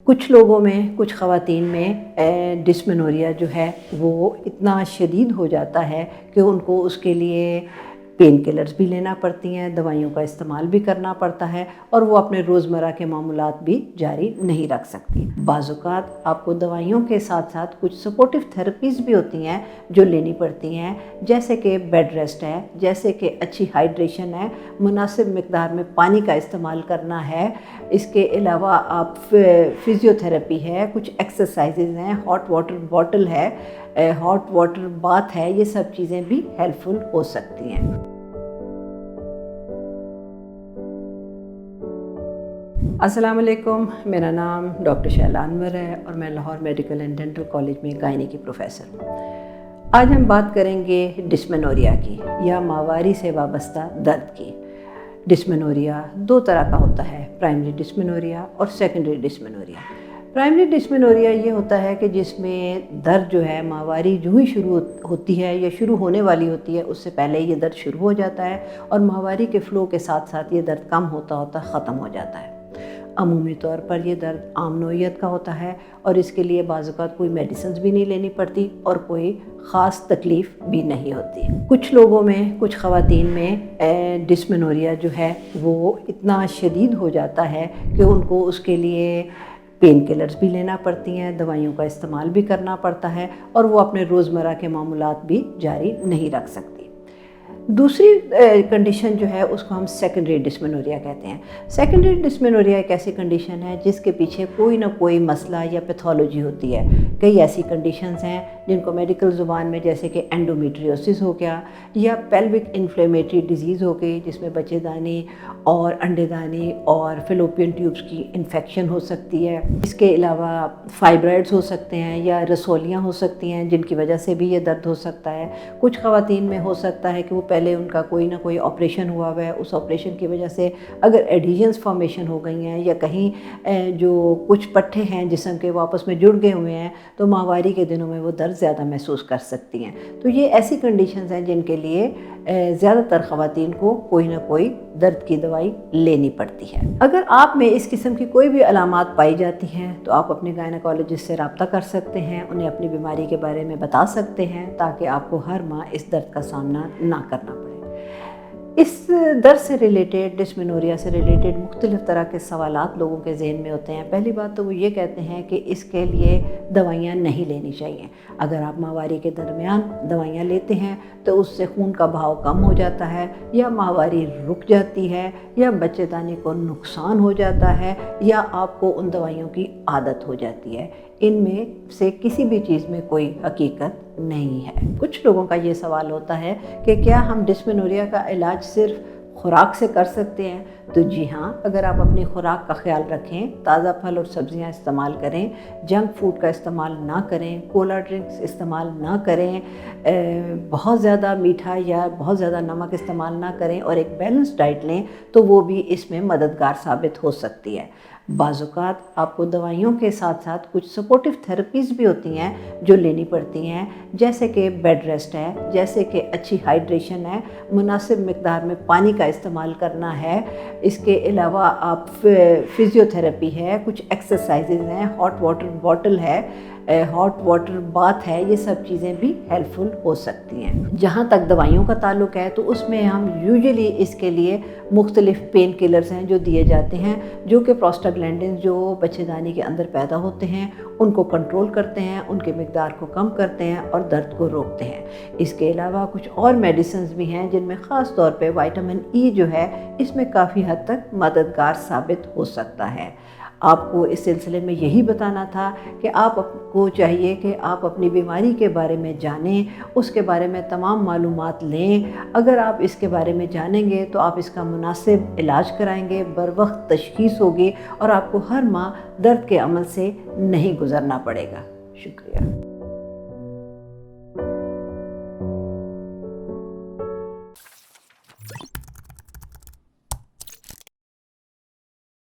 कुछ लोगों में, कुछ ख़वातीन में डिस्मेनोरिया जो है वो इतना शदीद हो जाता है कि उनको उसके लिए पेन किलर्स भी लेना पड़ती हैं, दवाइयों का इस्तेमाल भी करना पड़ता है और वो अपने रोज़मर्रा के मामूलात भी जारी नहीं रख सकती। बाज़-औक़ात आपको दवाइयों के साथ साथ कुछ सपोर्टिव थेरेपीज़ भी होती हैं जो लेनी पड़ती हैं, जैसे कि बेड रेस्ट है, जैसे कि अच्छी हाइड्रेशन है, मुनासिब मिक़दार में पानी का इस्तेमाल करना है। इसके अलावा आप फ़िज़ियोथेरेपी है, कुछ एक्सरसाइज़ेज़ हैं, हॉट वाटर बॉटल है, हॉट वाटर बाथ है, ये सब चीज़ें भी हेल्पफुल हो सकती हैं। अस्सलाम वालेकुम, मेरा नाम डॉक्टर शैला अनवर है और मैं Lahore medical and dental college में गायनी की प्रोफेसर हूँ। आज हम बात करेंगे डिस्मेनोरिया की या माहवारी से वाबस्ता दर्द की। डिस्मेनोरिया दो तरह का होता है, प्राइमरी डिस्मेनोरिया और सेकेंडरी डिस्मेनोरिया। प्राइमरी डिस्मेनोरिया ये होता है कि जिसमें दर्द जो है माहवारी जो ही शुरू होती है या शुरू होने वाली होती है उससे पहले ये दर्द शुरू हो जाता है और माहवारी के फ़्लो के साथ साथ ये दर्द कम होता होता ख़त्म हो जाता है। अमूमी तौर पर ये दर्द आम नौइयत का होता है और इसके लिए बाज़-औक़ात कोई मेडिसिन्स भी नहीं लेनी पड़ती और कोई ख़ास तकलीफ़ भी नहीं होती। कुछ लोगों में, कुछ ख़वातीन में डिस्मेनोरिया जो है वो इतना शदीद हो जाता है कि उनको उसके लिए पेन किलर्स भी लेना पड़ती हैं, दवाइयों का इस्तेमाल भी करना पड़ता है और वो अपने रोज़मर्रा के मामूलात भी जारी नहीं रख सकती। दूसरी कंडीशन जो है उसको हम सेकेंडरी डिस्मेनोरिया कहते हैं। सेकेंडरी डिस्मेनोरिया एक ऐसी कंडीशन है जिसके पीछे कोई ना कोई मसला या पैथोलॉजी होती है। कई ऐसी कंडीशंस हैं जिनको मेडिकल ज़ुबान में जैसे कि एंडोमेट्रियोसिस हो गया या पेल्विक इन्फ्लेमेटरी डिजीज़ हो गई, जिसमें बच्चेदानी और अंडेदानी और फेलोपियन ट्यूब्स की इन्फेक्शन हो सकती है। इसके अलावा फाइब्राइड्स हो सकते हैं या रसोलियाँ हो सकती हैं जिनकी वजह से भी ये दर्द हो सकता है। कुछ ख़वातीन में हो सकता है कि वो पहले उनका कोई ना कोई ऑपरेशन हुआ हुआ है, उस ऑपरेशन की वजह से अगर एडिशंस फॉर्मेशन हो गई हैं या कहीं जो कुछ पट्टे हैं जिस्म के वो आपस में जुड़ गए हुए हैं तो माहवारी के दिनों में वो दर्द ज़्यादा महसूस कर सकती हैं। तो ये ऐसी कंडीशंस हैं जिनके लिए ज़्यादातर ख़वातीन को कोई ना कोई दर्द की दवाई लेनी पड़ती है। अगर आप में इस किस्म की कोई भी अलामात पाई जाती हैं तो आप अपने गायनेकोलॉजिस्ट से रब्ता कर सकते हैं, उन्हें अपनी बीमारी के बारे में बता सकते हैं ताकि आपको हर माह इस दर्द का सामना ना करना पड़े। इस दर्द से रिलेटेड, डिस्मेनोरिया से रिलेटेड मुख्तलिफ़ तरह के सवालात लोगों के ज़हन में होते हैं। पहली बात तो वो ये कहते हैं कि इसके लिए दवाइयाँ नहीं लेनी चाहिए। अगर आप माहवारी के दरमियान दवाइयाँ लेते हैं तो उससे खून का बहाव कम हो जाता है या माहवारी रुक जाती है या बच्चेदानी को नुकसान हो जाता है या आपको उन दवाइयों की आदत हो जाती है। इनमें से किसी भी चीज़ में कोई हकीकत नहीं है। कुछ लोगों का ये सवाल होता है कि क्या हम डिस्मेनोरिया का इलाज सिर्फ खुराक से कर सकते हैं? तो जी हाँ, अगर आप अपनी खुराक का ख्याल रखें, ताज़ा फल और सब्ज़ियाँ इस्तेमाल करें, जंक फूड का इस्तेमाल ना करें, कोला ड्रिंक्स इस्तेमाल ना करें, बहुत ज़्यादा मीठा या बहुत ज़्यादा नमक इस्तेमाल ना करें और एक बैलेंस डाइट लें तो वो भी इसमें मददगार साबित हो सकती है। बाज़-औक़ात आपको दवाइयों के साथ साथ कुछ सपोर्टिव थेरेपीज़ भी होती हैं जो लेनी पड़ती हैं, जैसे कि बेड रेस्ट है, जैसे कि अच्छी हाइड्रेशन है, मुनासिब मिक़दार में पानी का इस्तेमाल करना है। इसके अलावा आप फ़िज़ियोथेरेपी है, कुछ एक्सरसाइज़ेज़ हैं, हॉट वाटर बॉटल है, हॉट वाटर बाथ है, ये सब चीज़ें भी हेल्पफुल हो सकती हैं। जहाँ तक दवाइयों का ताल्लुक है तो उसमें हम यूजुअली इसके लिए मुख्तलिफ़ पेन किलर्स हैं जो दिए जाते हैं जो कि प्रोस्टाग्लैंडिन्स जो बच्चेदानी के अंदर पैदा होते हैं उनको कंट्रोल करते हैं, उनके मिक़दार को कम करते हैं और दर्द को रोकते हैं। इसके अलावा कुछ और मेडिसिन्स भी हैं जिनमें ख़ास तौर पे विटामिन ई जो है इसमें काफ़ी हद तक मददगार साबित हो सकता है। आपको इस सिलसिले में यही बताना था कि आपको चाहिए कि आप अपनी बीमारी के बारे में जानें, उसके बारे में तमाम मालूमात लें। अगर आप इसके बारे में जानेंगे तो आप इसका मुनासिब इलाज कराएंगे, बरवक्त तशख़ीस होगी और आपको हर माह दर्द के अमल से नहीं गुज़रना पड़ेगा। शुक्रिया।